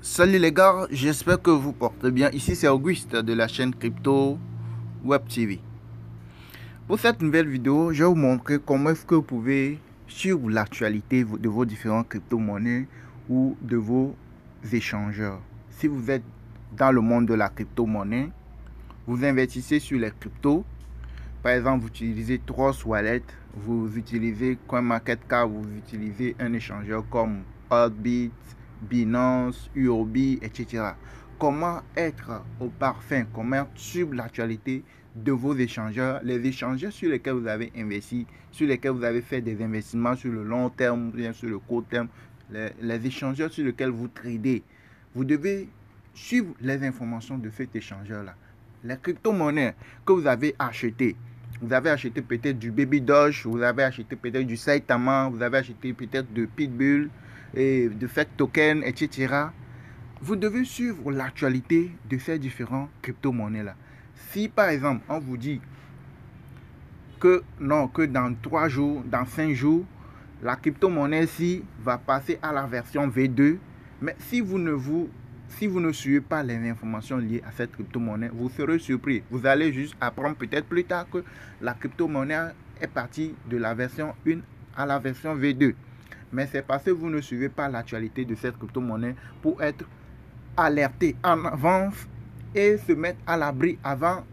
Salut les gars, j'espère que vous portez bien. Ici c'est Auguste de la chaîne Crypto Web TV. Pour cette nouvelle vidéo, je vais vous montrer comment est-ce que vous pouvez suivre l'actualité de vos différentes crypto-monnaies ou de vos échangeurs. Si vous êtes dans le monde de la crypto-monnaie, vous investissez sur les cryptos. Par exemple, vous utilisez Trust Wallet, vous utilisez CoinMarketCap, vous utilisez un échangeur comme Oddbit, Binance, Huobi, etc. Comment être au parfum, comment suivre l'actualité de vos échangeurs, les échangeurs sur lesquels vous avez investi, sur lesquels vous avez fait des investissements sur le long terme, bien sur le court terme, les échangeurs sur lesquels vous tradez. Vous devez suivre les informations de cet échangeur-là. Les crypto-monnaies que vous avez achetées. Vous avez acheté peut-être du Baby Doge, vous avez acheté peut-être du Saitama, vous avez acheté peut-être de Pitbull, et de Fake Token, etc. Vous devez suivre l'actualité de ces différents crypto-monnaies-là. Si par exemple, on vous dit que non, que dans 3 jours, dans 5 jours, la crypto-monnaie-ci va passer à la version V2, mais si vous ne suivez pas les informations liées à cette crypto-monnaie, vous serez surpris. Vous allez juste apprendre peut-être plus tard que la crypto-monnaie est partie de la version 1 à la version V2. Mais c'est parce que vous ne suivez pas l'actualité de cette crypto-monnaie pour être alerté en avance et se mettre à l'abri avant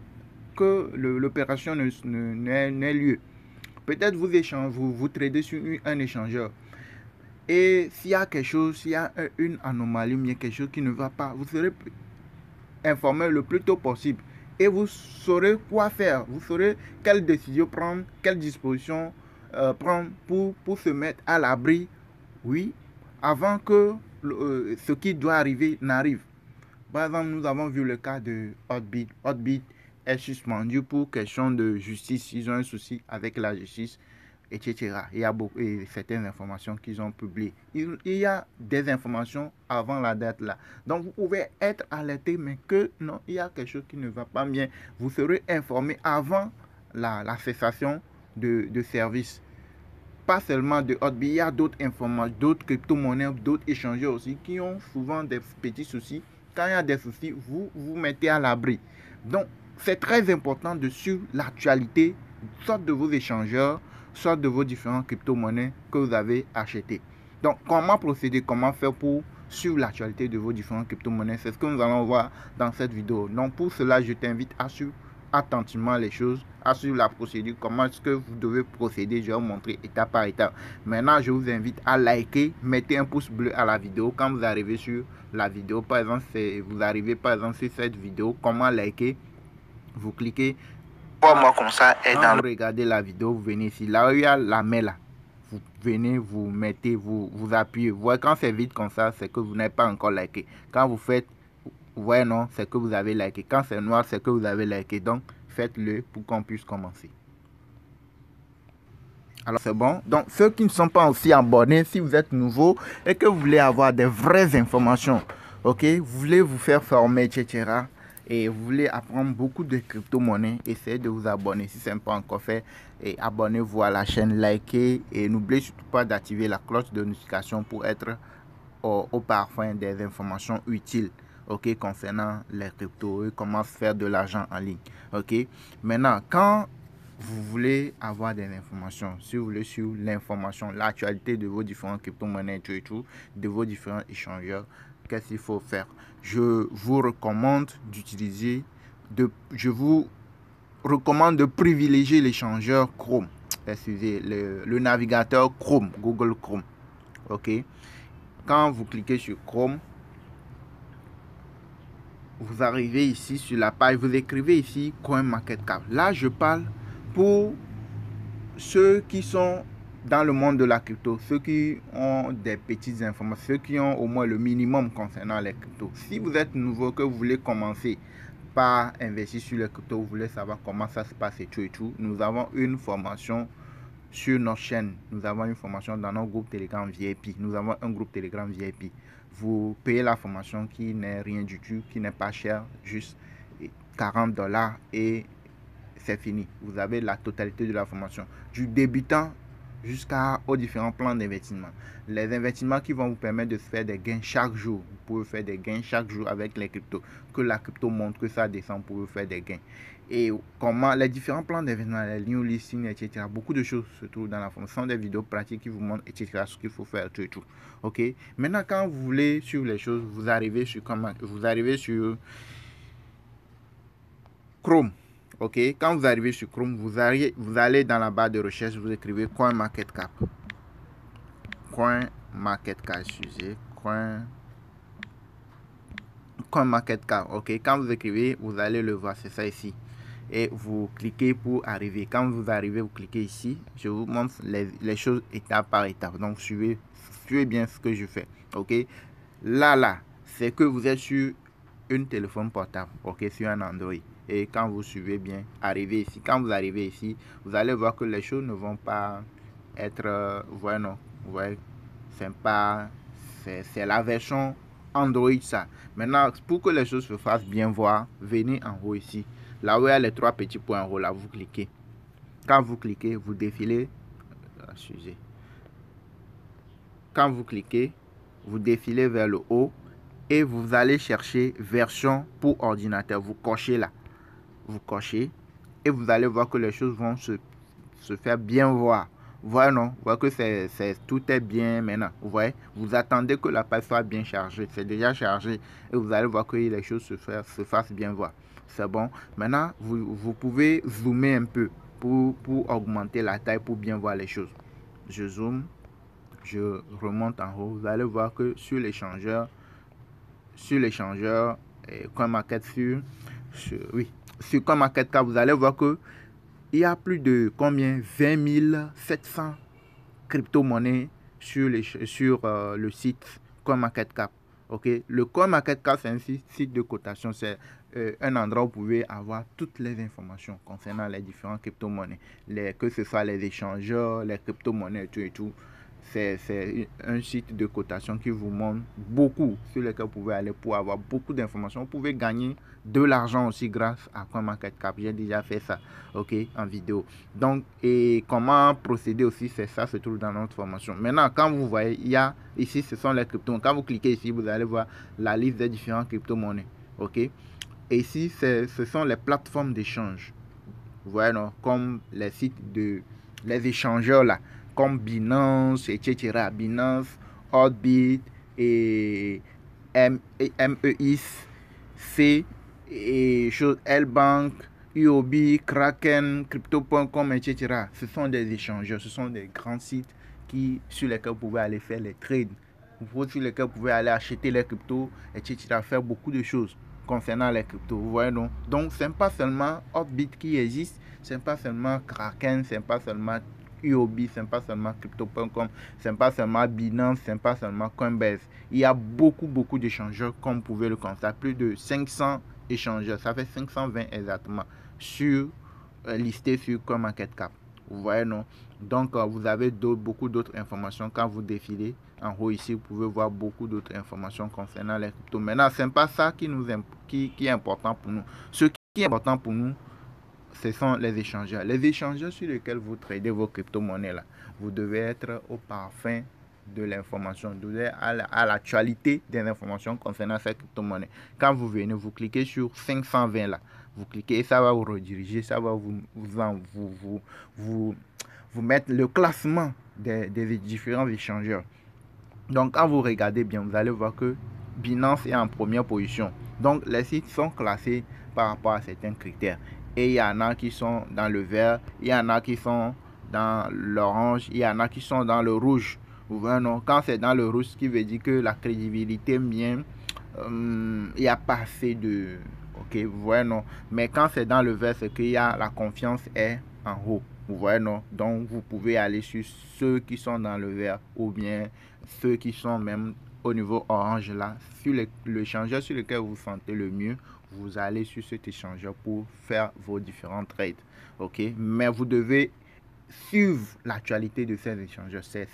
que l'opération n'ait lieu. Peut-être vous tradez sur un échangeur. Et s'il y a quelque chose, s'il y a une anomalie, il y a quelque chose qui ne va pas, vous serez informé le plus tôt possible. Et vous saurez quoi faire. Vous saurez quelle décision prendre, quelle disposition prendre pour se mettre à l'abri, oui, avant que ce qui doit arriver n'arrive. Par exemple, nous avons vu le cas de Oddbit. Oddbit est suspendu pour question de justice. Ils ont un souci avec la justice, etc. Il y a certaines informations qu'ils ont publiées. Il y a des informations avant la date là. Donc, vous pouvez être alerté, mais que non, il y a quelque chose qui ne va pas bien. Vous serez informé avant la cessation de service. Pas seulement de Hotbit, il y a d'autres informations, d'autres crypto-monnaies, d'autres échangeurs aussi qui ont souvent des petits soucis. Quand il y a des soucis, vous vous mettez à l'abri. Donc, c'est très important de suivre l'actualité, soit de vos échangeurs, soit de vos différentes crypto-monnaies que vous avez achetées. Donc, comment procéder, comment faire pour suivre l'actualité de vos différentes crypto-monnaies? C'est ce que nous allons voir dans cette vidéo. Donc, pour cela, je t'invite à suivre attentivement les choses, à suivre la procédure, comment est-ce que vous devez procéder. Je vais vous montrer étape par étape. Maintenant, je vous invite à liker, mettez un pouce bleu à la vidéo quand vous arrivez sur la vidéo. Par exemple, vous arrivez par exemple sur cette vidéo, comment liker, vous cliquez. Moi comme ça, et quand vous regardez la vidéo, vous venez ici, là où il y a la main là, vous venez, vous mettez, vous appuyez. Vous voyez, quand c'est vide comme ça, c'est que vous n'avez pas encore liké. Quand vous faites, ouais, non, c'est que vous avez liké. Quand c'est noir, c'est que vous avez liké. Donc, faites-le pour qu'on puisse commencer. Alors, c'est bon. Donc, ceux qui ne sont pas aussi abonnés, si vous êtes nouveau et que vous voulez avoir des vraies informations, ok, vous voulez vous faire former, etc., et vous voulez apprendre beaucoup de crypto-monnaies, essayez de vous abonner si ce n'est pas encore fait. Et abonnez-vous à la chaîne, likez et n'oubliez surtout pas d'activer la cloche de notification pour être au parfum des informations utiles, ok, concernant les cryptos et comment faire de l'argent en ligne. Ok, maintenant, quand vous voulez avoir des informations, si vous voulez suivre l'information, l'actualité de vos différentes crypto-monnaies et tout, de vos différents échangeurs, qu'est-ce qu'il faut faire? Je vous recommande d'utiliser, je vous recommande de privilégier l'échangeur Chrome, excusez, le navigateur Chrome, Google Chrome. Ok, quand vous cliquez sur Chrome, vous arrivez ici sur la page, vous écrivez ici CoinMarketCap. Là, je parle pour ceux qui sont dans le monde de la crypto, ceux qui ont des petites informations, ceux qui ont au moins le minimum concernant les cryptos. Si vous êtes nouveau, que vous voulez commencer par investir sur les cryptos, vous voulez savoir comment ça se passe et tout, nous avons une formation sur notre chaîne. Nous avons une formation dans notre groupe Telegram VIP. Nous avons un groupe Telegram VIP. Vous payez la formation qui n'est rien du tout, qui n'est pas cher, juste 40$ et c'est fini. Vous avez la totalité de la formation. Du débutant jusqu'aux différents plans d'investissement. Les investissements qui vont vous permettre de faire des gains chaque jour. Vous pouvez faire des gains chaque jour avec les cryptos. Que la crypto montre que ça descend, vous pouvez faire des gains. Et comment les différents plans d'investissement, les new listings, etc. Beaucoup de choses se trouvent dans la formation. Ce sont des vidéos pratiques qui vous montrent, etc. ce qu'il faut faire, tout et tout. Ok. Maintenant, quand vous voulez suivre les choses, vous arrivez sur Chrome. Ok, quand vous arrivez sur Chrome, vous allez dans la barre de recherche, vous écrivez CoinMarketCap. CoinMarketCap, excusez, CoinMarketCap. Ok, quand vous écrivez, vous allez le voir, c'est ça ici. Et vous cliquez pour arriver. Quand vous arrivez, vous cliquez ici. Je vous montre les choses étape par étape. Donc, suivez bien ce que je fais. Ok, là, c'est que vous êtes sur un téléphone portable. Ok, sur un Android. Et quand vous suivez bien, arrivez ici. Quand vous arrivez ici, vous allez voir que les choses ne vont pas être, c'est la version Android ça. Maintenant, pour que les choses se fassent bien voir, venez en haut ici. Là où il y a les trois petits points en haut, là, vous cliquez. Quand vous cliquez, vous défilez. Quand vous cliquez, vous défilez vers le haut et vous allez chercher version pour ordinateur. Vous cochez là. Vous cochez et vous allez voir que les choses vont se faire bien voir. Voilà, non, vous voyez que tout est bien maintenant. Vous voyez, vous attendez que la page soit bien chargée. C'est déjà chargé et vous allez voir que les choses se fassent bien voir. C'est bon. Maintenant, vous pouvez zoomer un peu pour augmenter la taille, pour bien voir les choses. Je zoome, je remonte en haut. Vous allez voir que sur l'échangeur, CoinMarket sur CoinMarketCap, vous allez voir que il y a plus de combien 20 700 crypto-monnaies sur le site CoinMarketCap. Ok, le CoinMarketCap, c'est un site de cotation. C'est un endroit où vous pouvez avoir toutes les informations concernant les différentes crypto-monnaies. Que ce soit les échangeurs, les crypto-monnaies, tout et tout. C'est un site de cotation qui vous montre beaucoup sur lequel vous pouvez aller pour avoir beaucoup d'informations. Vous pouvez gagner de l'argent aussi grâce à CoinMarketCap. J'ai déjà fait ça, ok, en vidéo. Donc, et comment procéder aussi, c'est ça se trouve dans notre formation. Maintenant, quand vous voyez, il y a ici, ce sont les cryptos. Quand vous cliquez ici, vous allez voir la liste des différentes crypto-monnaies, ok. Et ici, ce sont les plateformes d'échange. Vous voyez, non, comme les sites les échangeurs là, comme Binance, etc. Binance, Oddbit et MEIS, C et Lbank, UOB, Kraken, Crypto.com, etc. Ce sont des échangeurs, ce sont des grands sites sur lesquels vous pouvez aller faire les trades, sur lesquels vous pouvez aller acheter les cryptos, etc. Faire beaucoup de choses concernant les cryptos. Vous voyez, non? Donc, ce n'est pas seulement Oddbit qui existe, ce n'est pas seulement Kraken, ce n'est pas seulement UOB, ce n'est pas seulement Crypto.com, ce n'est pas seulement Binance, ce n'est pas seulement Coinbase. Il y a beaucoup d'échangeurs, comme vous pouvez le constater, plus de 500 échangeurs, ça fait 520 exactement, listés sur CoinMarketCap. Vous voyez, non? Donc, vous avez beaucoup d'autres informations. Quand vous défilez en haut ici, vous pouvez voir beaucoup d'autres informations concernant les cryptos. Maintenant, ce n'est pas ça qui est important pour nous. Ce qui est important pour nous, ce sont les échangeurs. Les échangeurs sur lesquels vous tradez vos crypto-monnaies là, vous devez être au parfum de l'information, vous devez à l'actualité des informations concernant ces crypto-monnaies. Quand vous venez, vous cliquez sur 520 là, vous cliquez et ça va vous rediriger, ça va vous mettre le classement des différents échangeurs. Donc, quand vous regardez bien, vous allez voir que Binance est en première position. Donc, les sites sont classés par rapport à certains critères. Et il y en a qui sont dans le vert, il y en a qui sont dans l'orange, il y en a qui sont dans le rouge. Vous voyez, non? Quand c'est dans le rouge, ce qui veut dire que la crédibilité bien, il n'y a pas assez de... Ok, vous voyez, non? Mais quand c'est dans le vert, c'est qu'il y a la confiance est en haut. Vous voyez, non? Donc, vous pouvez aller sur ceux qui sont dans le vert ou bien ceux qui sont même au niveau orange là. Sur l'échangeur sur lequel vous sentez le mieux, vous allez sur cet échangeur pour faire vos différents trades. Ok? Mais vous devez suivre l'actualité de ces échangeurs. C'est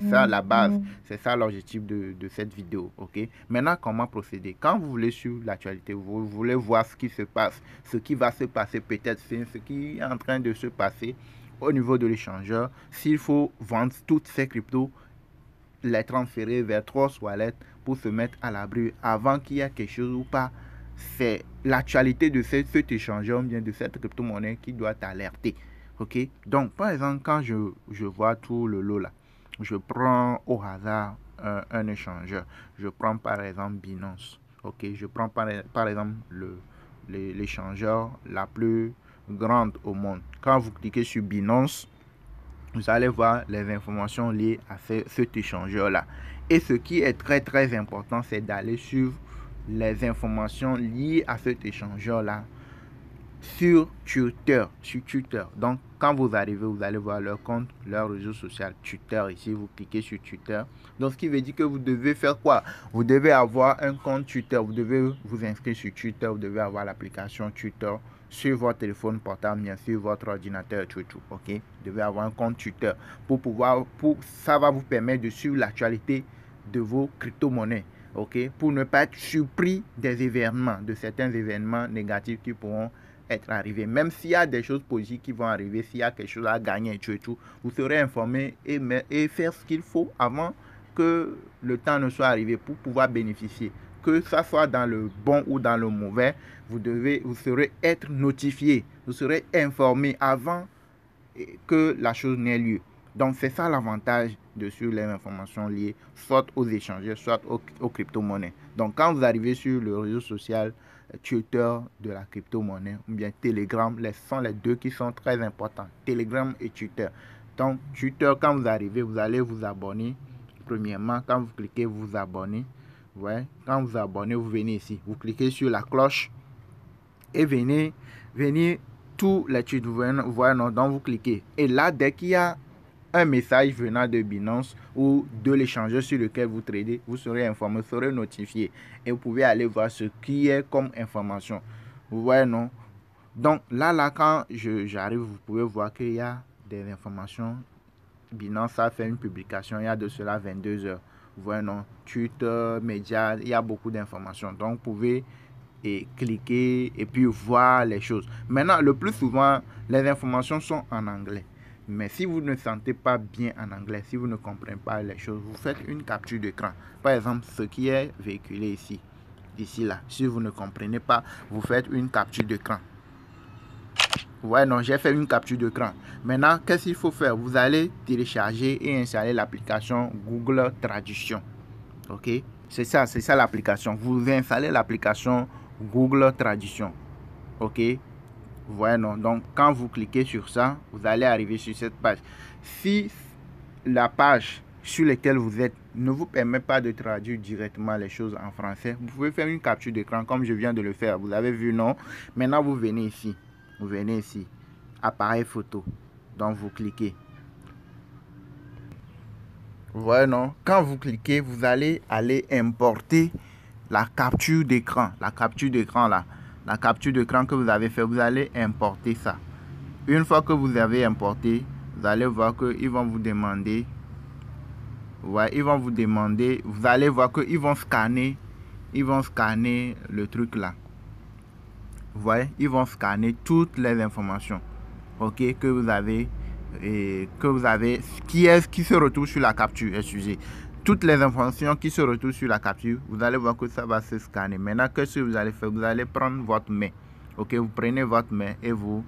ça la base. C'est ça l'objectif de cette vidéo. Ok? Maintenant, comment procéder? Quand vous voulez suivre l'actualité, vous voulez voir ce qui se passe, ce qui va se passer peut-être, ce qui est en train de se passer, au niveau de l'échangeur, s'il faut vendre toutes ces cryptos, les transférer vers 3 wallets pour se mettre à l'abri avant qu'il y ait quelque chose ou pas. C'est l'actualité de cet échangeur, bien de cette crypto-monnaie qui doit t'alerter. Ok, donc par exemple, quand je vois tout le lot là, je prends au hasard un échangeur. Je prends par exemple Binance. Ok, je prends par exemple l'échangeur la plus grande au monde. Quand vous cliquez sur Binance, vous allez voir les informations liées à cet échangeur-là. Et ce qui est très très important, c'est d'aller suivre les informations liées à cet échangeur-là sur Twitter. Donc, quand vous arrivez, vous allez voir leur compte, leur réseau social Twitter. Ici, vous cliquez sur Twitter. Donc, ce qui veut dire que vous devez faire quoi? Vous devez avoir un compte Twitter. Vous devez vous inscrire sur Twitter. Vous devez avoir l'application Twitter sur votre téléphone portable, bien sûr, votre ordinateur, tout. Ok? Vous devez avoir un compte Twitter ça va vous permettre de suivre l'actualité de vos crypto-monnaies. Ok? Pour ne pas être surpris des événements, de certains événements négatifs qui pourront être arrivé. Même s'il y a des choses positives qui vont arriver, s'il y a quelque chose à gagner et tout, vous serez informé et faire ce qu'il faut avant que le temps ne soit arrivé pour pouvoir bénéficier. Que ça soit dans le bon ou dans le mauvais, vous serez être notifié, vous serez informé avant que la chose n'ait lieu. Donc c'est ça l'avantage de suivre les informations liées soit aux échangeurs, soit aux crypto-monnaies. Donc quand vous arrivez sur le réseau social Twitter de la crypto-monnaie ou bien Telegram, sont les deux qui sont très importants, Telegram et Twitter. Donc Twitter, quand vous arrivez, vous allez vous abonner. Premièrement, quand vous cliquez vous abonner, ouais, quand vous abonnez, vous venez ici, vous cliquez sur la cloche et venez tous les tweets, vous voyez, non, donc vous cliquez. Et là, dès qu'il y a un message venant de Binance ou de l'échangeur sur lequel vous tradez, vous serez informé, vous serez notifié. Et vous pouvez aller voir ce qui est comme information. Vous voyez, non? Donc là, quand j'arrive, vous pouvez voir qu'il y a des informations. Binance a fait une publication il y a de cela 22 heures. Vous voyez, non? Twitter, médias, il y a beaucoup d'informations. Donc, vous pouvez cliquer et puis voir les choses. Maintenant, le plus souvent, les informations sont en anglais. Mais si vous ne sentez pas bien en anglais, si vous ne comprenez pas les choses, vous faites une capture d'écran. Par exemple, ce qui est véhiculé ici là. Si vous ne comprenez pas, vous faites une capture d'écran. Ouais, non, j'ai fait une capture d'écran. Maintenant, qu'est-ce qu'il faut faire? Vous allez télécharger et installer l'application Google Traduction. Ok? C'est ça l'application. Vous installez l'application Google Traduction. Ok? Vous voyez, non? Donc, quand vous cliquez sur ça, vous allez arriver sur cette page. Si la page sur laquelle vous êtes ne vous permet pas de traduire directement les choses en français, vous pouvez faire une capture d'écran comme je viens de le faire. Vous avez vu, non? Maintenant, vous venez ici. Vous venez ici. Appareil photo. Donc, vous cliquez. Vous voyez, non? Quand vous cliquez, vous allez aller importer la capture d'écran. La capture d'écran là. La capture d'écran que vous avez fait, vous allez importer ça. Une fois que vous avez importé, vous allez voir qu'ils vont vous demander. Ouais, ils vont vous demander. Vous allez voir qu'ils vont scanner. Ils vont scanner le truc là. Vous voyez, ils vont scanner toutes les informations. Ok, que vous avez. Qui se retrouve sur la capture, excusez. Toutes les informations qui se retrouvent sur la capture, vous allez voir que ça va se scanner. Maintenant, qu'est-ce que vous allez faire? Vous allez prendre votre main. Ok, vous prenez votre main et vous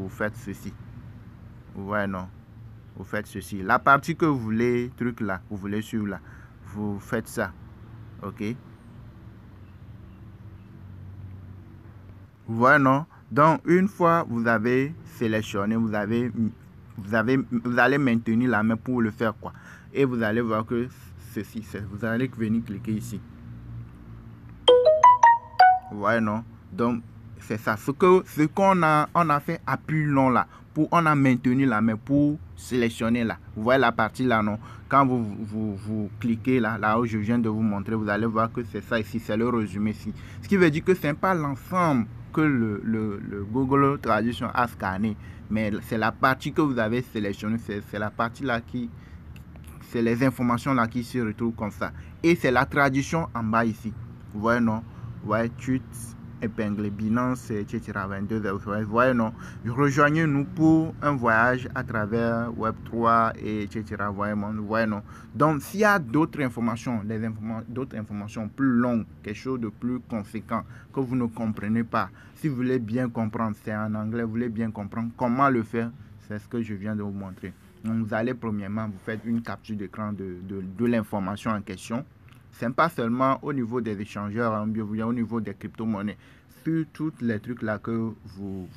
faites ceci. Vous voyez, non? Vous faites ceci. La partie que vous voulez, truc là, vous voulez suivre là, vous faites ça. Ok? Vous voyez, non? Donc, une fois vous avez sélectionné, vous allez maintenir la main pour le faire quoi. Et vous allez voir que ceci, vous allez venir cliquer ici. Vous voyez, non? Donc, c'est ça. Ce qu'on a fait appui long là. On a maintenu la main pour sélectionner là. Vous voyez la partie là, non? Quand vous cliquez là où je viens de vous montrer, vous allez voir que c'est ça ici, c'est le résumé ici. Ce qui veut dire que ce n'est pas l'ensemble que le Google Traduction a scanné, mais c'est la partie que vous avez sélectionnée, c'est la partie là c'est les informations là qui se retrouvent comme ça. Et c'est la traduction en bas ici. Vous voyez, non? Vous voyez, tweet, épinglé Binance, etc. 22 heures. Vous voyez, non? Rejoignez-nous pour un voyage à travers Web3, etc. Vous voyez, non? Donc, s'il y a d'autres informations, d'autres informations plus longues, quelque chose de plus conséquent que vous ne comprenez pas, si vous voulez bien comprendre, c'est en anglais, vous voulez bien comprendre comment le faire, c'est ce que je viens de vous montrer. Donc, vous allez premièrement, vous faites une capture d'écran de l'information en question. Ce n'est pas seulement au niveau des échangeurs, hein, bien au niveau des crypto-monnaies. Sur tous les trucs là que vous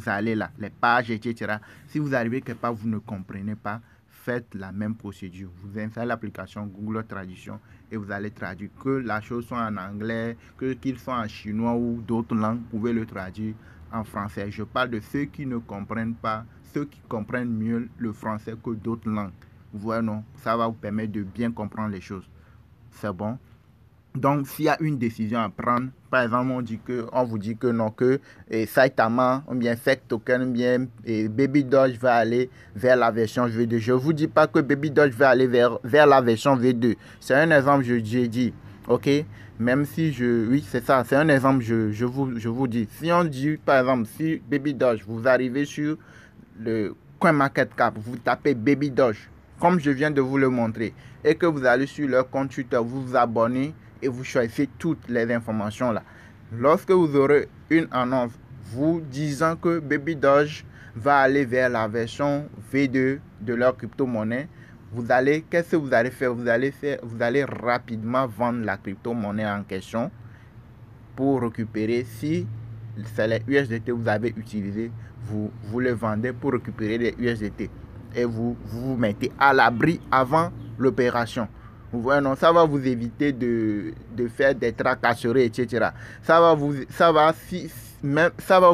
allez là, les pages, etc. Si vous arrivez quelque part, vous ne comprenez pas, faites la même procédure. Vous installez l'application Google Traduction et vous allez traduire. Que la chose soit en anglais, qu'il soit en chinois ou d'autres langues, vous pouvez le traduire en français. Je parle de ceux qui ne comprennent pas, ceux qui comprennent mieux le français que d'autres langues. Vous voyez, non? Ça va vous permettre de bien comprendre les choses. C'est bon. Donc, s'il y a une décision à prendre, par exemple, on vous dit que non, que Saitama, ou bien Fake Token, ou bien Baby Doge va aller vers la version V2. Je ne vous dis pas que Baby Doge va aller vers la version V2. C'est un exemple, j'ai dit. OK? Même si oui, c'est ça. C'est un exemple, je vous dis. Si on dit, par exemple, si Baby Doge, vous arrivez sur le CoinMarketCap, vous tapez Baby Doge, comme je viens de vous le montrer, et que vous allez sur leur compte Twitter, vous vous abonnez et vous choisissez toutes les informations là. Lorsque vous aurez une annonce vous disant que Baby Doge va aller vers la version V2 de leur crypto-monnaie, qu'est-ce que vous allez faire? Vous allez rapidement vendre la crypto-monnaie en question pour récupérer, si c'est les USDT que vous avez utilisé, vous les vendez pour récupérer les USDT et vous mettez à l'abri avant l'opération. Vous voyez, non, ça va vous éviter de faire des tracasseries, etc. Ça va vous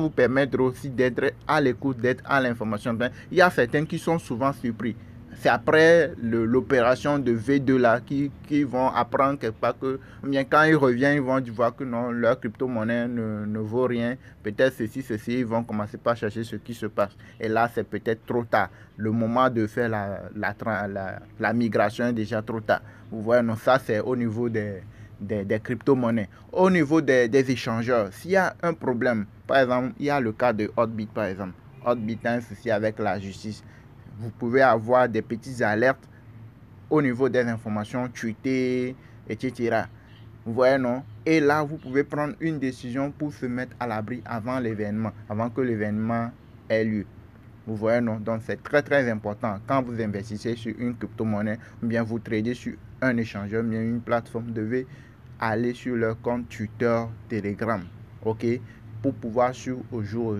permettre aussi d'être à l'écoute, d'être à l'information. Il y a certains qui sont souvent surpris. C'est après l'opération de V2 là qui vont apprendre quelque part que bien quand ils reviennent, ils vont voir que non, leur crypto-monnaie ne vaut rien. Peut-être ceci, ils vont commencer par chercher ce qui se passe. Et là, c'est peut-être trop tard. Le moment de faire la migration est déjà trop tard. Vous voyez, non, ça c'est au niveau des crypto-monnaies. Au niveau des échangeurs, s'il y a un problème, par exemple, il y a le cas de Hotbit par exemple. Hotbit a un souci avec la justice. Vous pouvez avoir des petites alertes au niveau des informations tweetées, etc. Vous voyez, non? Et là, vous pouvez prendre une décision pour se mettre à l'abri avant l'événement, avant que l'événement ait lieu. Vous voyez, non? Donc, c'est très, très important. Quand vous investissez sur une crypto-monnaie, ou bien vous tradez sur un échangeur, ou bien une plateforme, vous devez aller sur leur compte Twitter, Telegram. OK? Pour pouvoir suivre au jour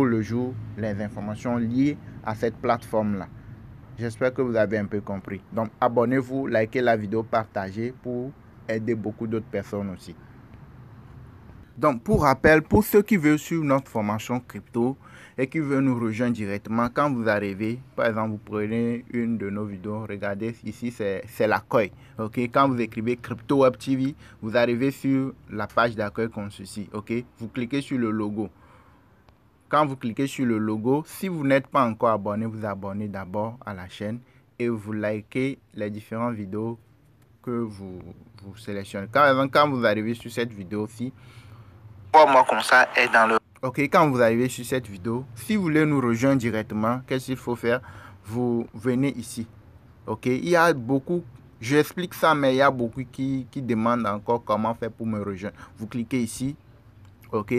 le jour, les informations liées à cette plateforme-là. J'espère que vous avez un peu compris. Donc, abonnez-vous, likez la vidéo, partagez pour aider beaucoup d'autres personnes aussi. Donc, pour rappel, pour ceux qui veulent suivre notre formation crypto et qui veulent nous rejoindre directement, quand vous arrivez, par exemple, vous prenez une de nos vidéos, regardez ici, c'est l'accueil. OK? Quand vous écrivez Crypto Web TV, vous arrivez sur la page d'accueil comme ceci. OK? Vous cliquez sur le logo. Quand vous cliquez sur le logo, si vous n'êtes pas encore abonné, vous abonnez d'abord à la chaîne et vous likez les différentes vidéos que vous sélectionnez. Quand vous arrivez sur cette vidéo-ci, moi comme ça est dans le... OK, quand vous arrivez sur cette vidéo, si vous voulez nous rejoindre directement, qu'est-ce qu'il faut faire? Vous venez ici. OK, il y a beaucoup, j'explique ça, mais il y a beaucoup qui demandent encore comment faire pour me rejoindre. Vous cliquez ici. OK,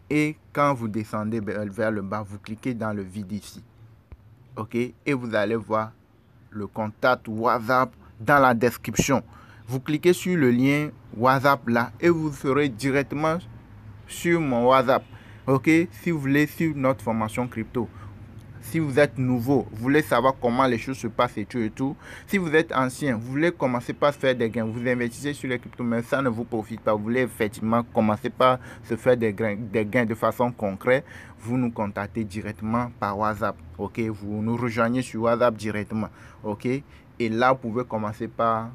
et quand vous descendez vers le bas, vous cliquez dans le vide ici. OK, et vous allez voir le contact WhatsApp dans la description. Vous cliquez sur le lien WhatsApp là et vous serez directement sur mon WhatsApp. OK, si vous voulez suivre notre formation crypto. Si vous êtes nouveau, vous voulez savoir comment les choses se passent et tout. Si vous êtes ancien, vous voulez commencer par faire des gains. Vous investissez sur les cryptos, mais ça ne vous profite pas. Vous voulez effectivement commencer par se faire des gains de façon concrète. Vous nous contactez directement par WhatsApp. OK, vous nous rejoignez sur WhatsApp directement. OK, et là, vous pouvez commencer par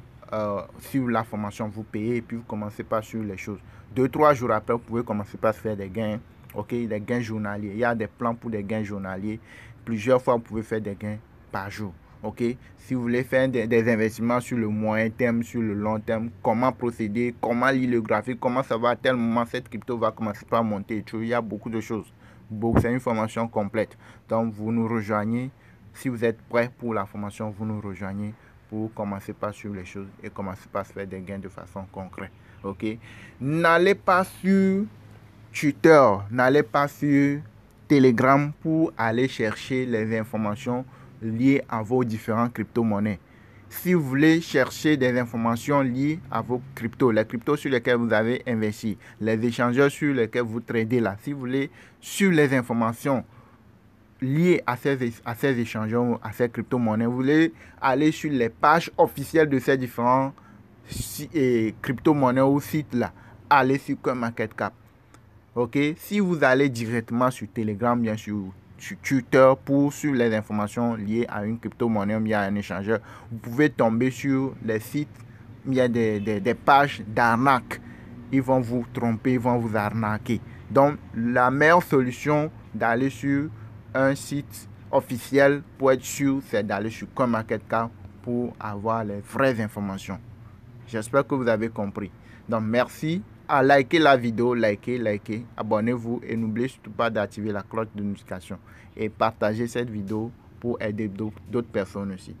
suivre la formation. Vous payez et puis vous commencez par suivre les choses. 2-3 jours après, vous pouvez commencer par faire des gains. OK, des gains journaliers. Il y a des plans pour des gains journaliers. Plusieurs fois, vous pouvez faire des gains par jour. Ok, si vous voulez faire des investissements sur le moyen terme, sur le long terme, comment procéder, comment lire le graphique, comment savoir à tel moment cette crypto va commencer par monter. Il y a beaucoup de choses. C'est une formation complète. Donc, vous nous rejoignez. Si vous êtes prêt pour la formation, vous nous rejoignez pour commencer par suivre les choses et commencer par se faire des gains de façon concrète. Ok, n'allez pas sur Twitter, n'allez pas sur Telegram pour aller chercher les informations liées à vos différentes crypto-monnaies. Si vous voulez chercher des informations liées à vos cryptos, les cryptos sur lesquels vous avez investi, les échangeurs sur lesquels vous tradez là, si vous voulez suivre les informations liées à ces échangeurs, à ces crypto-monnaies, vous voulez aller sur les pages officielles de ces différents crypto-monnaies ou sites là, allez sur CoinMarketCap. Ok, si vous allez directement sur Telegram, bien sûr, sur Twitter pour suivre les informations liées à une crypto-monnaie, il y a un échangeur, vous pouvez tomber sur les sites, il y a des pages d'arnaque. Ils vont vous tromper, ils vont vous arnaquer. Donc, la meilleure solution d'aller sur un site officiel pour être sûr, c'est d'aller sur CoinMarketCap pour avoir les vraies informations. J'espère que vous avez compris. Donc, merci. À liker la vidéo, likez, abonnez-vous et n'oubliez surtout pas d'activer la cloche de notification et partagez cette vidéo pour aider d'autres personnes aussi.